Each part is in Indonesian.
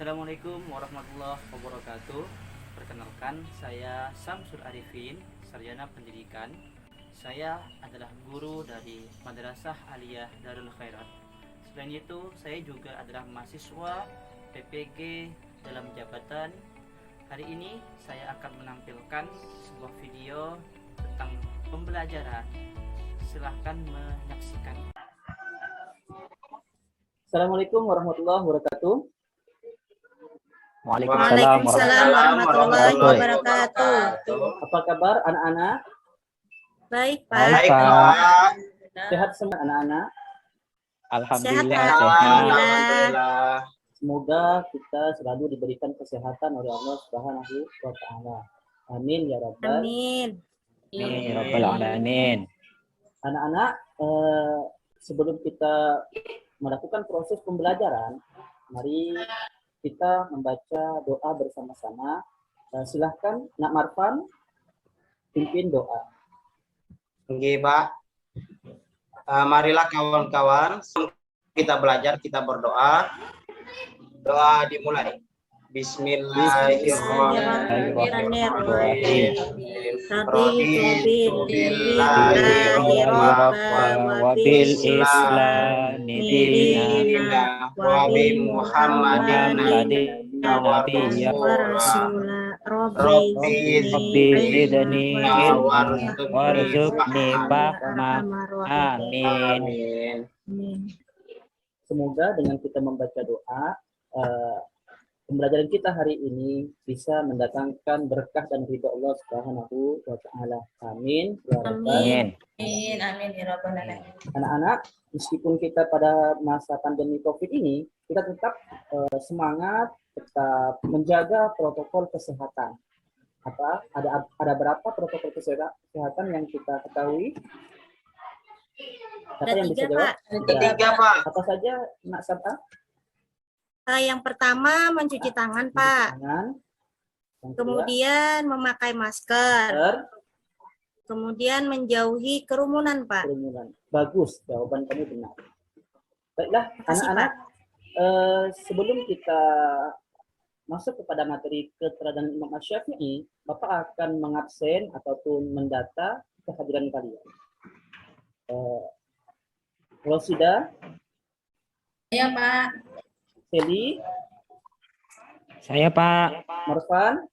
Assalamualaikum warahmatullahi wabarakatuh. Perkenalkan, saya Samsul Arifin, sarjana pendidikan. Saya adalah guru dari Madrasah Aliyah Darul Khairat. Selain itu, saya juga adalah mahasiswa PPG dalam jabatan. Hari ini saya akan menampilkan sebuah video tentang pembelajaran. Silahkan menyaksikan. Assalamualaikum warahmatullahi wabarakatuh. Waalaikumsalam warahmatullahi wabarakatuh. Apa kabar anak-anak? Baik, Baik, Pak. Pak. Sehat semua anak-anak? Alhamdulillah, Sehat, Pak. sehat. Alhamdulillah. Semoga kita selalu diberikan kesehatan oleh Allah Subhanahu wa taala. Amin ya rabbal. Amin. Amin ya rabbal alamin. Anak-anak, sebelum kita melakukan proses pembelajaran, mari kita membaca doa bersama-sama. Silahkan Nak Marfan pimpin doa. Oke, Pak. Marilah kawan-kawan kita belajar, kita berdoa. Doa dimulai. Bismillahirrahmanirrahim. Raditu billahi wa bil islami dina wa bi Muhammadin nabiyya wa rasulah. Rabbi zidni warzuqni fahma. Amin. Amin. Semoga dengan kita membaca doa, pembelajaran kita hari ini bisa mendatangkan berkah dan ridha Allah Subhanahu wa taala. Amin. Ya rabbal. Amin. Amin ya rabbal alamin. Anak-anak, meskipun kita pada masa pandemi Covid ini, kita tetap semangat, tetap menjaga protokol kesehatan. Ada berapa protokol kesehatan yang kita ketahui? Siapa yang bisa jawab? Ketiga, Pak. Apa saja, Nak Sabta? Yang pertama mencuci tangan, Pak. Tangan. Yang kedua, Kemudian memakai masker. Kemudian menjauhi kerumunan, Pak. kerumunan. Bagus, jawaban kamu benar. Baiklah, Kasih, anak-anak, sebelum kita masuk kepada materi keteladanan Imam Asy-Syafi'i, Bapak akan mengabsen ataupun mendata kehadiran kalian. Rosida, Ya, Pak. Seli, Saya, Pak. Marfan,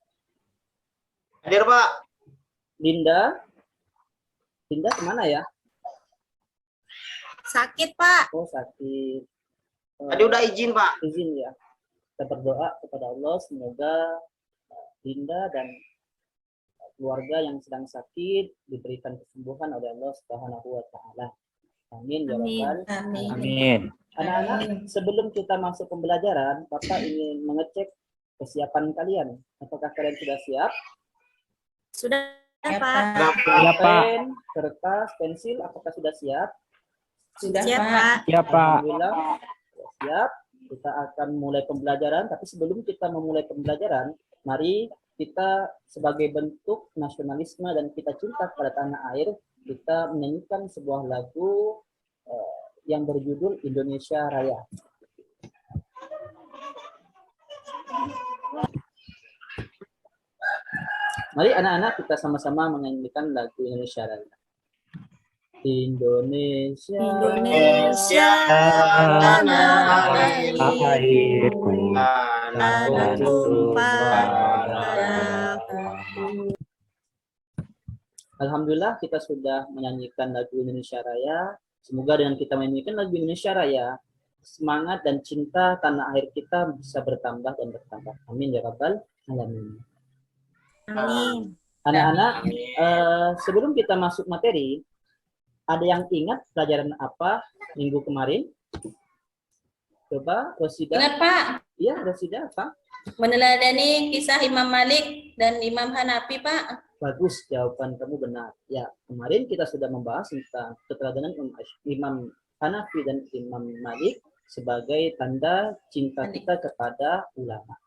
Hadir, Pak. Linda. Linda kemana ya? Sakit, Pak. Oh, sakit. Tadi udah izin, Pak. Izin ya. Kita berdoa kepada Allah semoga Linda dan keluarga yang sedang sakit diberikan kesembuhan oleh Allah Subhanahu wa taala. Amin ya rabbal. Amin. Anak-anak, sebelum kita masuk pembelajaran, Bapak ingin mengecek kesiapan kalian. Apakah kalian sudah siap? Sudah, Ya, Pak. Ya, Pak. Pen, kertas, pensil, apakah sudah siap? Sudah, Siap, Pak. Pak. Ya, Pak. Alhamdulillah, sudah siap. Kita akan mulai pembelajaran, tapi sebelum kita memulai pembelajaran, mari kita sebagai bentuk nasionalisme dan kita cinta kepada tanah air, kita menyanyikan sebuah lagu yang berjudul Indonesia Raya. Mari anak-anak kita sama-sama menyanyikan lagu Indonesia Raya. Indonesia, Indonesia, tanah airku, tanah tumpah darahku. Alhamdulillah kita sudah menyanyikan lagu Indonesia Raya. Semoga dengan kita menyanyikan lagu Indonesia Raya, semangat dan cinta tanah air kita bisa bertambah dan bertambah. Amin ya rabbal alamin. Amin. Anak-anak, sebelum kita masuk materi, ada yang ingat pelajaran apa minggu kemarin? Coba Rosida. Ingat, Pak, Iya, Rosida apa? meneladani kisah Imam Malik dan Imam Hanafi, Pak. Bagus, jawaban kamu benar. Ya, kemarin kita sudah membahas tentang keteladanan Imam Hanafi dan Imam Malik sebagai tanda cinta kita kepada ulama.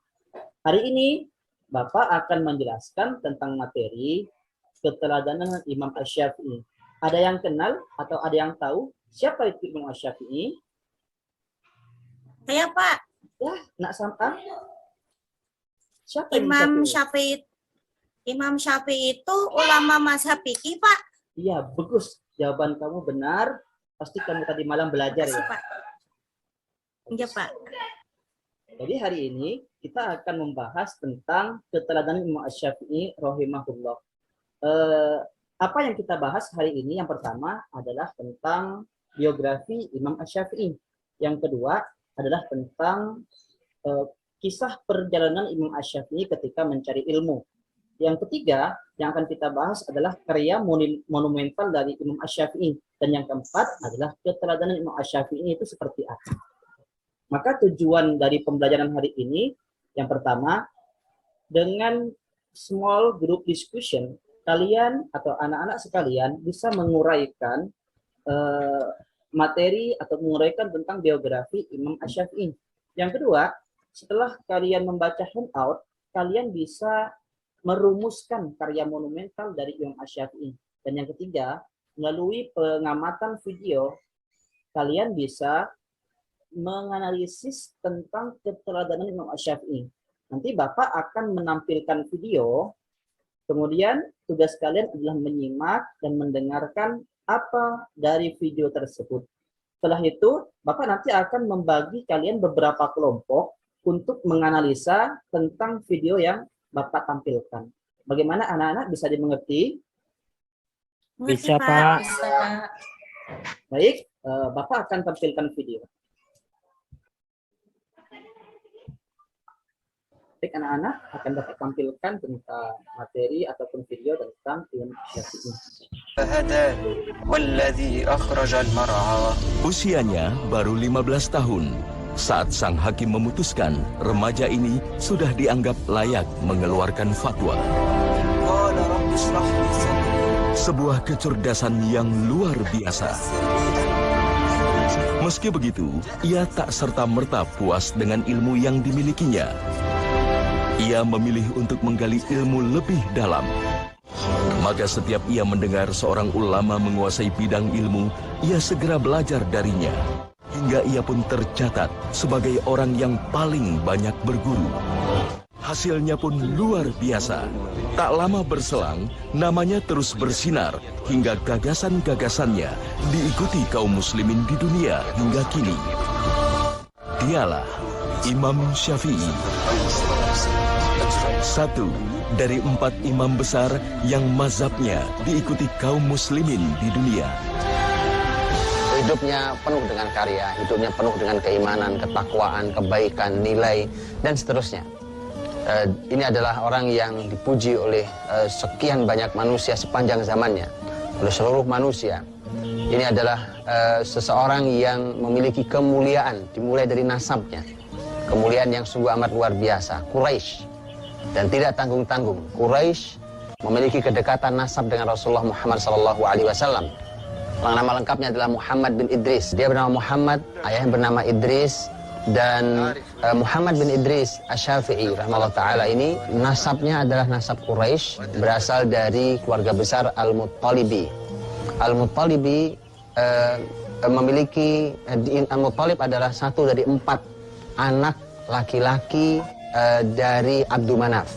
Hari ini Bapak akan menjelaskan tentang materi keteladanan Imam Asy-Syafi'i. Ada yang kenal atau ada yang tahu siapa itu Imam Asy-Syafi'i? Saya, Pak. Ya, Nak Sam'ah. Siapa yang Imam bisa Syafi'i. Imam Syafi'i itu ulama mazhab fikih, Pak. Iya, bagus. Jawaban kamu benar. Pasti kamu tadi malam belajar Makasih, ya. Pak. Iya, Pak. Jadi hari ini kita akan membahas tentang keteladanan Imam Asy-Syafi'i rahimahullah. Apa yang kita bahas hari ini yang pertama adalah tentang biografi Imam Asy-Syafi'i. Yang kedua adalah tentang kisah perjalanan Imam Asy-Syafi'i ketika mencari ilmu. Yang ketiga yang akan kita bahas adalah karya monumental dari Imam Asy-Syafi'i. Dan yang keempat adalah keteladanan Imam Asy-Syafi'i itu seperti apa. Maka tujuan dari pembelajaran hari ini, yang pertama, dengan small group discussion, kalian atau anak-anak sekalian bisa menguraikan materi atau menguraikan tentang biografi Imam Asy-Syafi'i. Yang kedua, setelah kalian membaca handout, kalian bisa merumuskan karya monumental dari Imam Asy-Syafi'i. Dan yang ketiga, melalui pengamatan video, kalian bisa menganalisis tentang keteladanan Imam Asy-Syafi'i. Nanti Bapak akan menampilkan video, kemudian tugas kalian adalah menyimak dan mendengarkan apa dari video tersebut. Setelah itu, Bapak nanti akan membagi kalian beberapa kelompok untuk menganalisa tentang video yang Bapak tampilkan. Bagaimana anak-anak bisa dimengerti? Bisa, Pak. Bisa, Pak. Baik, Bapak akan tampilkan video. Baik, anak-anak akan dapat tampilkan tentang materi ataupun video tentang Imam Asy-Syafi'i. Usianya baru 15 tahun. Saat sang hakim memutuskan, remaja ini sudah dianggap layak mengeluarkan fatwa. Sebuah kecerdasan yang luar biasa. Meski begitu, ia tak serta-merta puas dengan ilmu yang dimilikinya. Ia memilih untuk menggali ilmu lebih dalam. Maka setiap ia mendengar seorang ulama menguasai bidang ilmu, ia segera belajar darinya. Hingga ia pun tercatat sebagai orang yang paling banyak berguru. Hasilnya pun luar biasa. Tak lama berselang, namanya terus bersinar hingga gagasan-gagasannya diikuti kaum muslimin di dunia hingga kini. Dialah Imam Syafi'i. Satu dari 4 imam besar yang mazhabnya diikuti kaum muslimin di dunia. Hidupnya penuh dengan karya, hidupnya penuh dengan keimanan, ketakwaan, kebaikan, nilai, dan seterusnya. Ini adalah orang yang dipuji oleh sekian banyak manusia sepanjang zamannya, oleh seluruh manusia. Ini adalah seseorang yang memiliki kemuliaan, dimulai dari nasabnya. Kemuliaan yang sungguh amat luar biasa, Quraisy. Dan tidak tanggung-tanggung, Quraisy memiliki kedekatan nasab dengan Rasulullah Muhammad SAW. Nama lengkapnya adalah Muhammad bin Idris. Dia bernama Muhammad, ayahnya bernama Idris. Dan Muhammad bin Idris Asy-Syafi'i rahimahullah ta'ala ini nasabnya adalah nasab Quraisy, berasal dari keluarga besar Al-Muttalibi. Al-Muttalibi memiliki, Al-Muttalib adalah satu dari 4 anak laki-laki dari Abdul Manaf.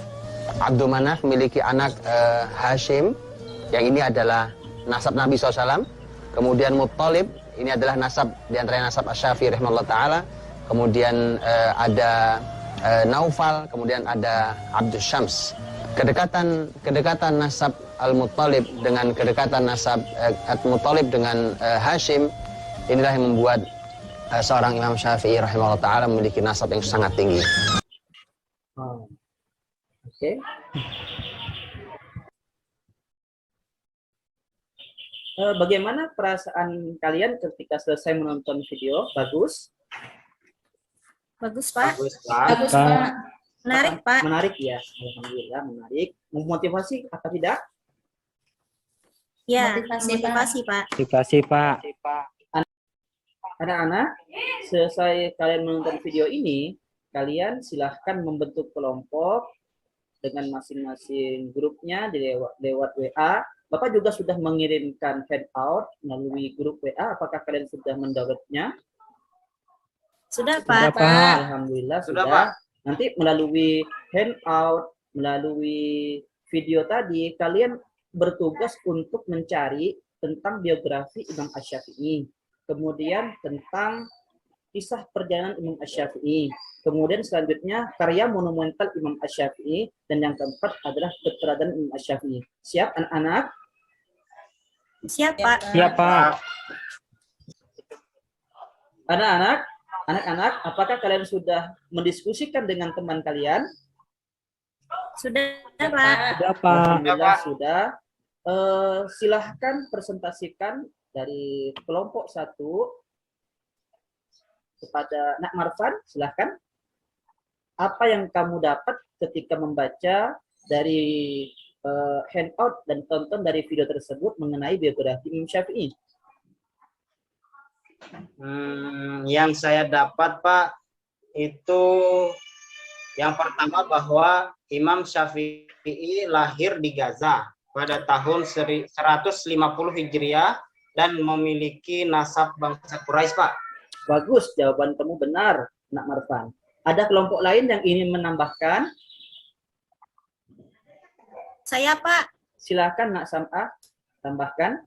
Abdul Manaf memiliki anak Hashim, yang ini adalah nasab Nabi SAW. Kemudian Muttalib, ini adalah nasab, diantara nasab Asy-Syafi'i rahimahullah ta'ala. Kemudian ada Naufal, kemudian ada Abdul Syams. Kedekatan nasab Al-Muttalib dengan kedekatan nasab Al-Muttalib dengan Hashim, inilah yang membuat seorang Imam Syafi'i rahimahullah ta'ala memiliki nasab yang sangat tinggi. Oke. Bagaimana perasaan kalian ketika selesai menonton video? Bagus? Bagus, Pak. Bagus, Pak. Bagus, Pak. Menarik, Pak. Menarik ya, alhamdulillah menarik. Memotivasi apa tidak? Ya, Motivasi, Pak. motivasi, Pak. Motivasi, Pak. Anak-anak, selesai kalian menonton video ini, kalian silahkan membentuk kelompok dengan masing-masing grupnya lewat WA. Bapak juga sudah mengirimkan handout melalui grup WA. Apakah kalian sudah mendownloadnya? Sudah, Sudah, Pak. Pak. Alhamdulillah Sudah, sudah. Pak. Nanti melalui handout, melalui video tadi, kalian bertugas untuk mencari tentang biografi Imam Asy-Syafi'i, kemudian tentang kisah perjalanan Imam Asy-Syafi'i, kemudian selanjutnya karya monumental Imam Asy-Syafi'i, dan yang keempat adalah keteladanan Imam Asy-Syafi'i. Siap anak-anak? Siap, Pak. Siap, Pak. Anak-anak, apakah kalian sudah mendiskusikan dengan teman kalian? Sudah, Pak. Sudah, Pak. Alhamdulillah sudah. Silahkan presentasikan dari kelompok 1 kepada Nak Marfan, silahkan. Apa yang kamu dapat ketika membaca dari handout dan tonton dari video tersebut mengenai biografi Imam Syafi'i? Yang saya dapat, Pak, itu yang pertama bahwa Imam Syafi'i lahir di Gaza pada tahun 150 Hijriah dan memiliki nasab bangsa Quraisy, Pak. Bagus, jawaban kamu benar, Nak Marfan. Ada kelompok lain yang ingin menambahkan? Saya, Pak. Silakan Nak Sam'ah, tambahkan.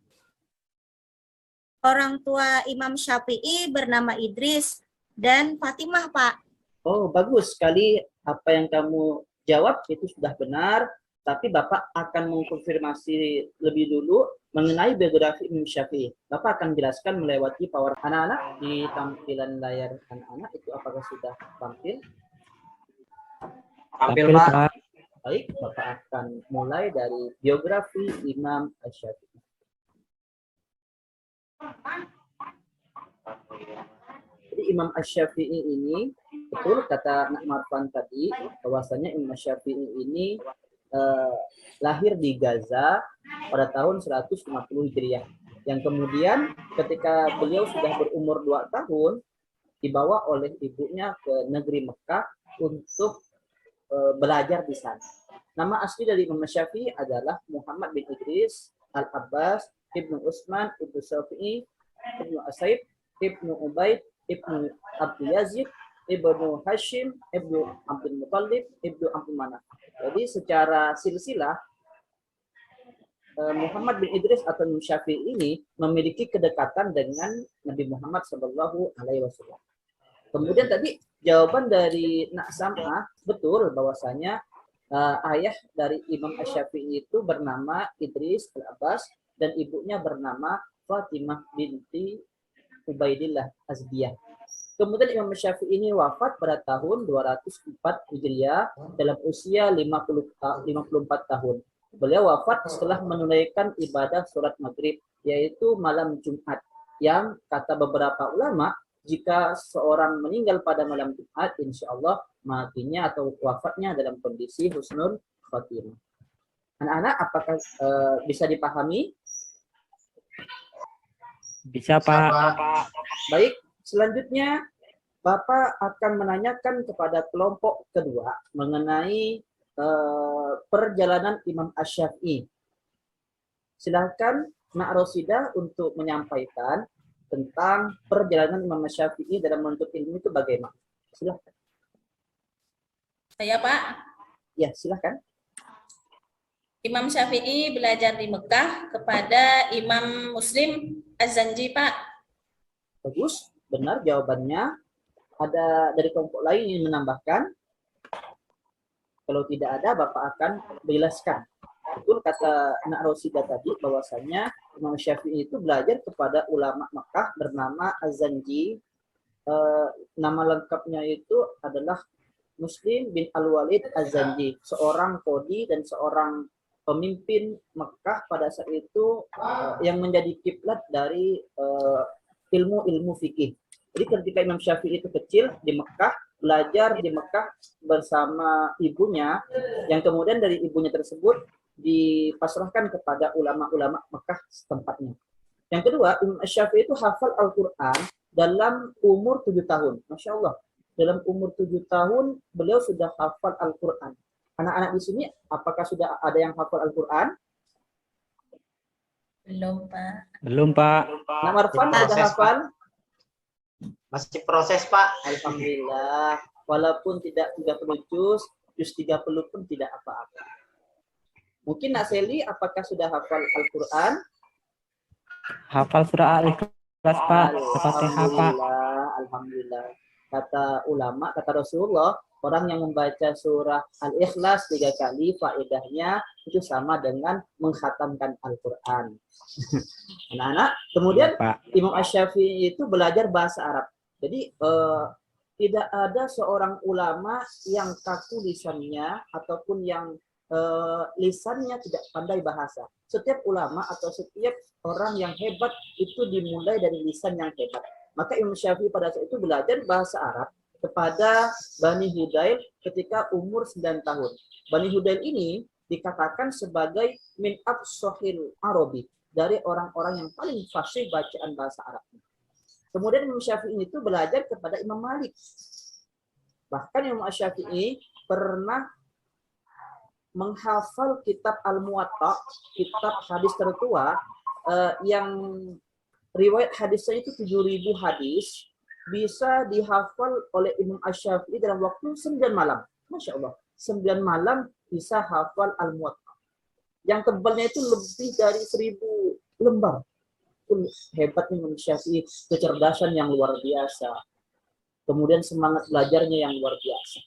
Orang tua Imam Syafi'i bernama Idris dan Fatimah, Pak. Oh, bagus sekali. Apa yang kamu jawab itu sudah benar. Tapi Bapak akan mengkonfirmasi lebih dulu mengenai biografi Imam Syafi'i. Bapak akan jelaskan melewati power anak-anak di tampilan layar anak-anak. Itu apakah sudah tampil? Tampil, Pak. Baik, Bapak akan mulai dari biografi Imam Asy-Syafi'i. Jadi Imam Asy-Syafi'i ini, betul kata Nak Marfan tadi, bahwasanya Imam Asy-Syafi'i ini lahir di Gaza pada tahun 150 Hijriah. Yang kemudian ketika beliau sudah berumur 2 tahun, dibawa oleh ibunya ke negeri Mekah untuk belajar di sana. Nama asli dari Imam Syafi'i adalah Muhammad bin Idris Al-Abbas Ibnu Utsman Ibnu Syafi'i Ibnu Asaib Ibnu Ubaid Ibnu Abdul Yazid Ibnu Hashim Ibnu Abdul Muttalib Ibnu Abdul Manaf. Jadi secara silsilah Muhammad bin Idris atau Imam Syafi'i ini memiliki kedekatan dengan Nabi Muhammad Shallallahu Alaihi Wasallam. Kemudian tadi jawaban dari Nak Sam'ah betul bahwasanya ayah dari Imam Asy-Syafi'i itu bernama Idris Al-Abbas dan ibunya bernama Fatimah binti Ubaidillah Azbiyah. Kemudian Imam Syafi'i ini wafat pada tahun 204 Hijriah dalam usia 54 tahun. Beliau wafat setelah menunaikan ibadah sholat maghrib, yaitu malam Jumat. Yang kata beberapa ulama, jika seorang meninggal pada malam Jumat, insya Allah matinya atau wafatnya dalam kondisi husnul khotimah. Anak-anak, apakah bisa dipahami? Bisa, Pak. Baik. Selanjutnya, Bapak akan menanyakan kepada kelompok kedua mengenai perjalanan Imam Asy-Syafi'i. Silakan Nak Rosidah untuk menyampaikan tentang perjalanan Imam Asy-Syafi'i dalam menuntut ilmu itu bagaimana. Silakan. Saya, Pak. Ya, silakan. Imam Syafi'i belajar di Mekah kepada Imam Muslim Az-Zanji, Pak. Bagus, benar jawabannya. Ada dari kelompok lain yang menambahkan? Kalau tidak ada, Bapak akan menjelaskan. Betul kata Nak Rosidah tadi bahwasanya Imam Syafi'i itu belajar kepada ulama Mekah bernama Az-Zanji. Nama lengkapnya itu adalah Muslim bin Al-Walid Az-Zanji, seorang qadhi dan seorang pemimpin Mekah pada saat itu yang menjadi kiblat dari ilmu-ilmu fikih. Jadi ketika Imam Syafi'i itu kecil di Mekah, belajar di Mekah bersama ibunya, yang kemudian dari ibunya tersebut dipasrahkan kepada ulama-ulama Mekah setempatnya. Yang kedua, Imam Syafi'i itu hafal Al-Quran dalam umur 7 tahun. Masya Allah, dalam umur 7 tahun beliau sudah hafal Al-Quran. Anak-anak di sini, apakah sudah ada yang hafal Al-Quran? Belum, Pak. Belum, Pak. Nak Marfan sudah hafal? Masih proses, Pak. Alhamdulillah. walaupun tidak 30 juz 30 pun tidak apa-apa. Mungkin Nak Seli, apakah sudah hafal Al-Quran? Hafal surah Al-Ikhlas, Pak. Al-Fatihah, Pak. Alhamdulillah. Kata ulama, kata Rasulullah, orang yang membaca surah Al-Ikhlas 3 kali, faedahnya itu sama dengan mengkhatamkan Al-Quran. Anak-anak, kemudian Pak. Imam Asy-Syafi'i itu belajar bahasa Arab. Jadi tidak ada seorang ulama yang kaku lisannya ataupun yang lisannya tidak pandai bahasa. Setiap ulama atau setiap orang yang hebat itu dimulai dari lisan yang hebat. Maka Imam Syafi'i pada saat itu belajar bahasa Arab kepada Bani Hudail ketika umur 9 tahun. Bani Hudail ini dikatakan sebagai min afshahil Arabi, dari orang-orang yang paling fasih bacaan bahasa Arab. Kemudian Imam Syafi'i itu belajar kepada Imam Malik. Bahkan Imam Syafi'i pernah menghafal kitab Al-Muwatta, kitab hadis tertua yang riwayat hadisnya itu 7.000 hadis, bisa dihafal oleh Imam Asy-Syafi'i dalam waktu 9 malam. Masya Allah, 9 malam bisa hafal Al-Muwatta. Yang tebalnya itu lebih dari 1.000 lembar. Itu hebatnya Imam Syafi'i, kecerdasan yang luar biasa. Kemudian semangat belajarnya yang luar biasa.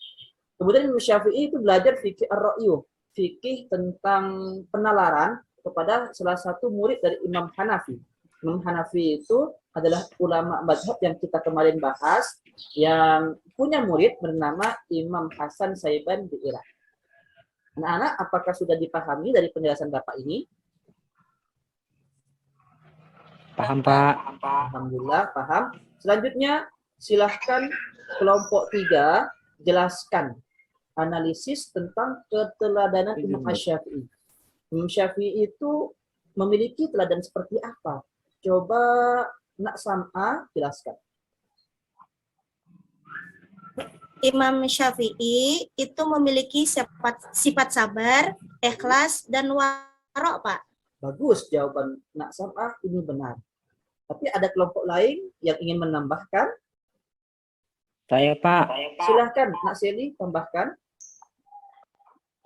Kemudian Imam Syafi'i itu belajar fikih ar-ra'yu, fikih tentang penalaran kepada salah satu murid dari Imam Hanafi. Imam Hanafi itu adalah ulama mazhab yang kita kemarin bahas, yang punya murid bernama Imam Hasan Saiban di Irak. Anak-anak, apakah sudah dipahami dari penjelasan Bapak ini? Paham, Pak. Alhamdulillah, paham. Selanjutnya, silahkan kelompok 3 jelaskan analisis tentang keteladanan Imam Asy-Syafi'i. Imam Syafi'i itu memiliki teladan seperti apa? Coba Nak Sam'a jelaskan. Imam Syafi'i itu memiliki sifat sabar, ikhlas, dan warok, Pak. Bagus jawaban Nak Sam'a, ini benar. Tapi ada kelompok lain yang ingin menambahkan? Saya, Pak. Silahkan Nak Seli tambahkan.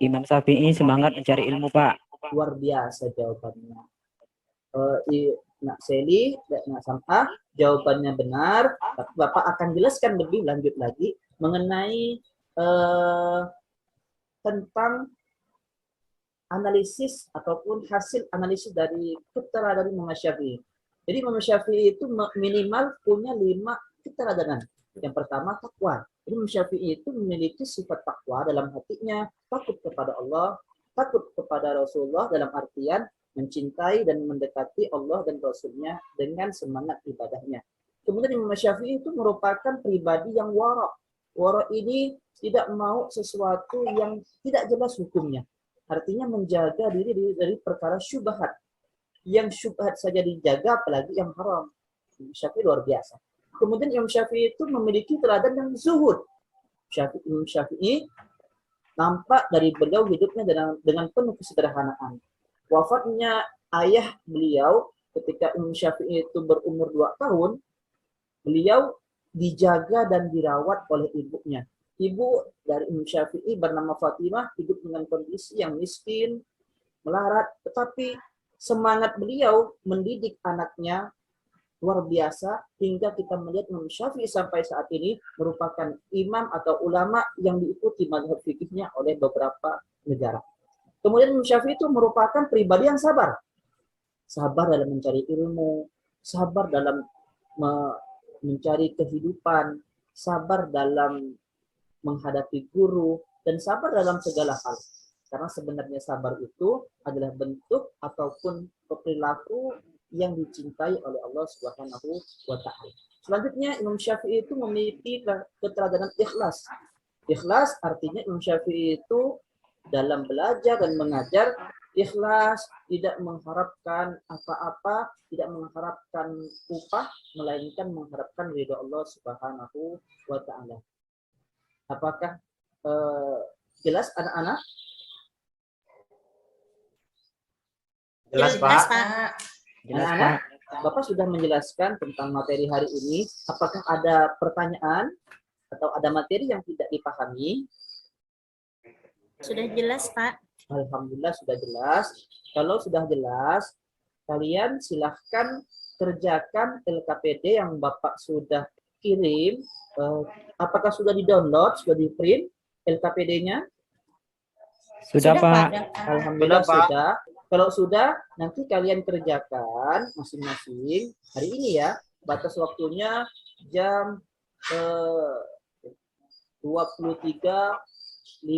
Imam Syafi'i semangat mencari ilmu, Pak. Luar biasa jawabannya. Nak Seli dan Nak Sam'a, jawabannya benar. Tapi Bapak akan jelaskan lebih lanjut lagi mengenai tentang analisis ataupun hasil analisis dari keteladanan Imam Syafi'i. Jadi Imam Syafi'i itu minimal punya 5 keteladanan. Yang pertama takwa. Imam Syafi'i itu memiliki sifat takwa dalam hatinya, takut kepada Allah, takut kepada Rasulullah dalam artian mencintai dan mendekati Allah dan Rasulnya dengan semangat ibadahnya. Kemudian Imam Syafi'i itu merupakan pribadi yang wara'. Wara' ini tidak mau sesuatu yang tidak jelas hukumnya. Artinya menjaga diri dari perkara syubhat. Yang syubhat saja dijaga, apalagi yang haram. Imam Syafi'i luar biasa. Kemudian Imam Syafi'i itu memiliki teladan yang zuhud. Imam Syafi'i nampak dari beliau hidupnya dengan penuh kesederhanaan. Wafatnya ayah beliau ketika Imam Syafi'i itu berumur 2 tahun, beliau dijaga dan dirawat oleh ibunya. Ibu dari Imam Syafi'i bernama Fatimah hidup dengan kondisi yang miskin, melarat, tetapi semangat beliau mendidik anaknya luar biasa hingga kita melihat Imam Syafi'i sampai saat ini merupakan imam atau ulama yang diikuti mazhab fikihnya oleh beberapa negara. Kemudian Imam Syafi'i itu merupakan pribadi yang sabar. Sabar dalam mencari ilmu, sabar dalam mencari kehidupan, sabar dalam menghadapi guru, dan sabar dalam segala hal. Karena sebenarnya sabar itu adalah bentuk ataupun perilaku yang dicintai oleh Allah Subhanahu wa Ta'ala. Selanjutnya Imam Syafi'i itu memiliki keteladanan ikhlas. Ikhlas artinya Imam Syafi'i itu dalam belajar dan mengajar ikhlas, tidak mengharapkan apa-apa, tidak mengharapkan upah, melainkan mengharapkan ridha Allah Subhanahu wa Ta'ala. Apakah jelas anak-anak? Jelas, Pak. Jelas, Pak. Jelas, Anak-anak, Pak. Bapak sudah menjelaskan tentang materi hari ini. Apakah ada pertanyaan? Atau ada materi yang tidak dipahami? Sudah jelas, Pak. Alhamdulillah sudah jelas. Kalau sudah jelas, kalian silahkan kerjakan LKPD yang Bapak sudah kirim. Apakah sudah di-download, sudah di-print LKPD-nya? Sudah, Pak. Alhamdulillah Sudah, Pak. sudah. Kalau sudah, nanti kalian kerjakan masing-masing hari ini ya. Batas waktunya jam 23.59.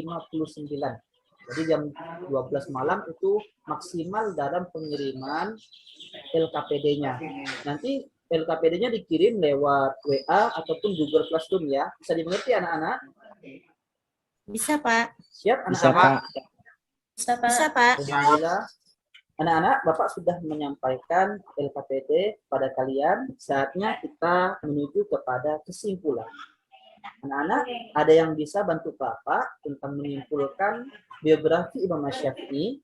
Jadi jam 12 malam itu maksimal dalam pengiriman LKPD-nya. Nanti LKPD-nya dikirim lewat WA ataupun Google Classroom ya. Bisa dimengerti anak-anak? Bisa, Pak. Siap Bisa, anak-anak? Pak. Bisa, Pak. Bisa, Pak. Alhamdulillah. Anak-anak, Bapak sudah menyampaikan LKPD pada kalian. Saatnya kita menuju kepada kesimpulan. Anak-anak, ada yang bisa bantu Bapak tentang menyimpulkan biografi Imam Syafi'i?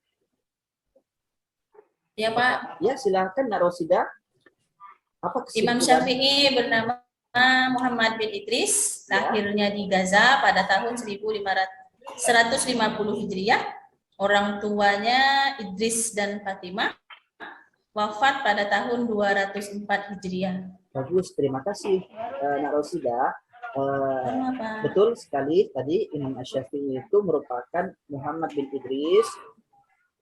Ya, Pak. Ya, silakan Nak Rosida. Apa Imam kesimpulan? Syafi'i bernama Muhammad bin Idris, lahirnya di Gaza pada tahun 150 Hijriah. Orang tuanya Idris dan Fatimah, wafat pada tahun 204 Hijriah. Bagus, terima kasih Nak Rosida. Kenapa? Betul sekali, tadi Imam Syafi'i itu merupakan Muhammad bin Idris.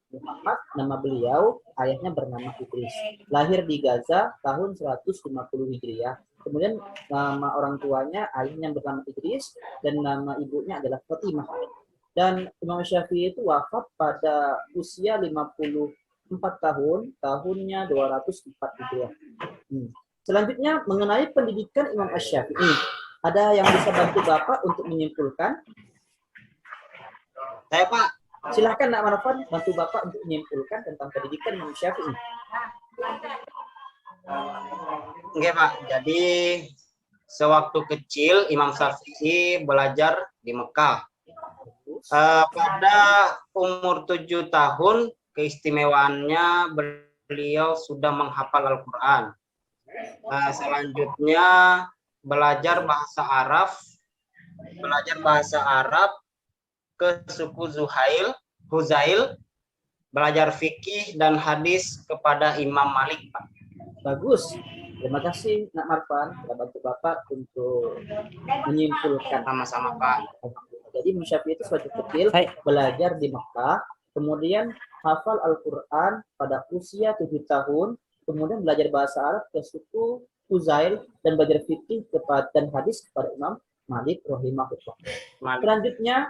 Muhammad, nama beliau, ayahnya bernama Idris. Lahir di Gaza tahun 150 Hijriah. Kemudian nama orang tuanya, ayahnya bernama Idris, dan nama ibunya adalah Fatimah. Dan Imam Syafi'i itu wafat pada usia 54 tahun, tahunnya 204 Hijriah. Selanjutnya, mengenai pendidikan Imam Syafi'i. Ada yang bisa bantu Bapak untuk menyimpulkan? Saya, Pak. Silahkan Nak Marfan bantu Bapak untuk menyimpulkan tentang pendidikan Imam Syafi'i. Oke, Pak. Jadi sewaktu kecil Imam Syafi'i belajar di Mekah. Pada umur 7 tahun keistimewaannya beliau sudah menghafal Al-Quran. Selanjutnya belajar bahasa Arab ke suku Huzail, belajar fikih dan hadis kepada Imam Malik, Pak. Bagus. Terima kasih Nak Marfan telah bantu Bapak untuk menyimpulkan. Sama-sama, Pak. Jadi Imam Syafi'i itu suatu kecil belajar di Mekah, kemudian hafal Al-Quran pada usia 7 tahun, kemudian belajar bahasa Arab ke suku Huzail dan belajar fikih dan hadis kepada Imam Malik rahimahullah. Selanjutnya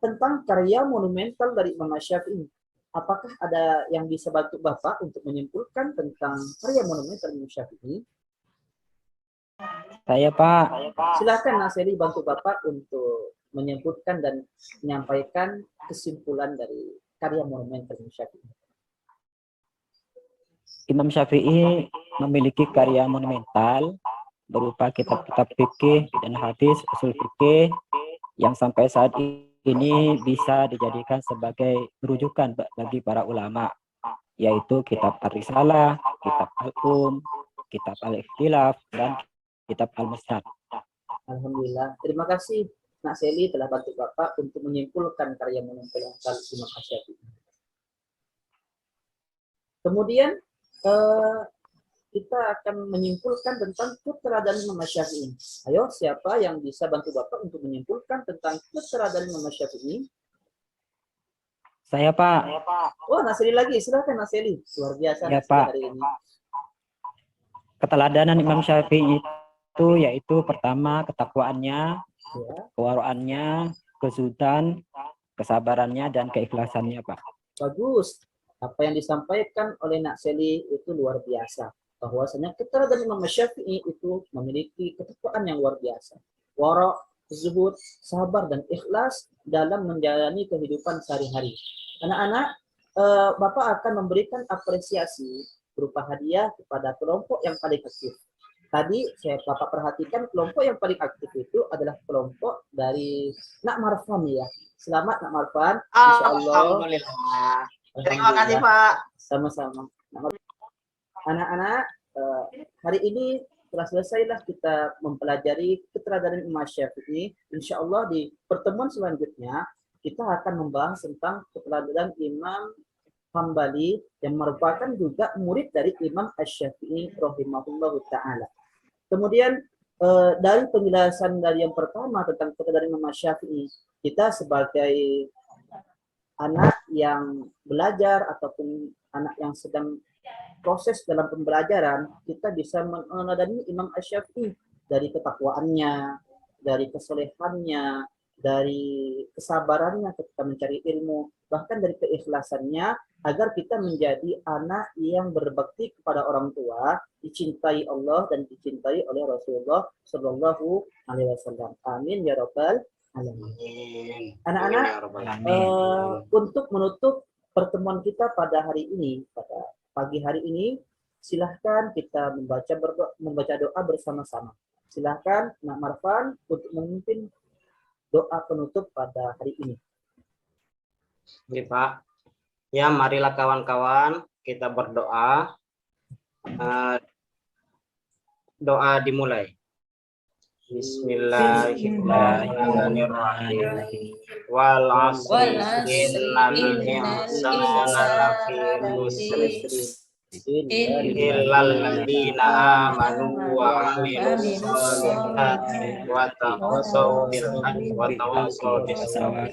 tentang karya monumental dari Imam Syafi'i. Apakah ada yang bisa bantu Bapak untuk menyimpulkan tentang karya monumental Imam Syafi'i? Saya, Pak. Silakan Naseri bantu Bapak untuk menyimpulkan dan menyampaikan kesimpulan dari karya monumental Imam Syafi'i. Imam Syafi'i memiliki karya monumental berupa kitab-kitab fikih dan hadis usul fikih yang sampai saat ini bisa dijadikan sebagai rujukan bagi para ulama, yaitu kitab Ar-Risalah, kitab Al-Um, kitab Al-Ikhtilaf, dan kitab Al-Musnad. Alhamdulillah. Terima kasih Nak Seli telah bantu Bapak untuk menyimpulkan karya monumental Imam Syafi'i. Kemudian kita akan menyimpulkan tentang keteladanan Imam Syafi'i. Ayo, siapa yang bisa bantu Bapak untuk menyimpulkan tentang keteladanan Imam Syafi'i? Saya, Pak. Oh, Nasri lagi. Silakan Nasri. Luar biasa Ya, Nasri Pak. hari ini. Keteladanan Imam Syafi'i itu yaitu pertama ketakwaannya, Ya. kewaraannya, kezuhudan, kesabarannya, dan keikhlasannya, Pak. Bagus. Apa yang disampaikan oleh Nak Seli itu luar biasa. Bahwasanya keteladanan Imam Syafi'i itu memiliki ketakwaan yang luar biasa. Wara', zuhud, sabar, dan ikhlas dalam menjalani kehidupan sehari-hari. Anak-anak, Bapak akan memberikan apresiasi berupa hadiah kepada kelompok yang paling aktif. Tadi Bapak perhatikan kelompok yang paling aktif itu adalah kelompok dari Nak Marfan ya. Selamat Nak Marfan. Insyaallah. Alhamdulillah. Terima kasih, Pak. Sama-sama. Anak-anak, hari ini telah selesailah kita mempelajari keteladanan Imam Syafi'i. Insya Allah di pertemuan selanjutnya kita akan membahas tentang keteladanan Imam Hambali yang merupakan juga murid dari Imam Asy-Syafi'i rahimahullahu ta'ala. Kemudian dari penjelasan dari yang pertama tentang keteladanan Imam Syafi'i, kita sebagai anak yang belajar ataupun anak yang sedang proses dalam pembelajaran, kita bisa meneladani Imam Asy-Syafi'i dari ketakwaannya, dari kesolehannya, dari kesabarannya ketika mencari ilmu, bahkan dari keikhlasannya, agar kita menjadi anak yang berbakti kepada orang tua, dicintai Allah dan dicintai oleh Rasulullah Shallallahu Alaihi Wasallam. Amin ya Rabbal alamin. Anak-anak, untuk menutup pertemuan kita pada hari ini, pada pagi hari ini, silahkan kita membaca doa bersama-sama. Silahkan Nak Marfan untuk memimpin doa penutup pada hari ini. Oke, Pak. Ya, marilah kawan-kawan kita berdoa. Doa dimulai. Bismillahirrahmanirrahim. Wal 'asri innal insana lafi khusr illal ladzina amanu wa 'amilus sholihati wa tawassaw bil haqqi wa tawassaw bis sabr.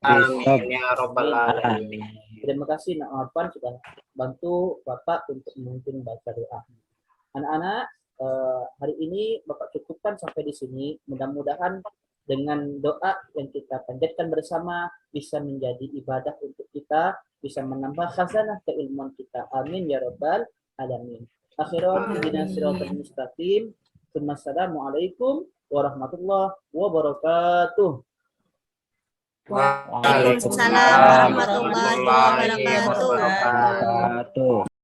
Amin ya rabbal alamin. Terima kasih Nak Marfan sudah bantu Bapak untuk memimpin baca doa. Anak-anak, hari ini Bapak cukupkan sampai di sini. Mudah-mudahan dengan doa yang kita panjatkan bersama bisa menjadi ibadah untuk kita, bisa menambah khazanah keilmuan kita. Amin ya rabbal alamin. Akhiran ihdinas siratal mustaqim. Wassalamualaikum warahmatullahi wabarakatuh. Waalaikumsalam warahmatullahi wabarakatuh. Wabarakatuh.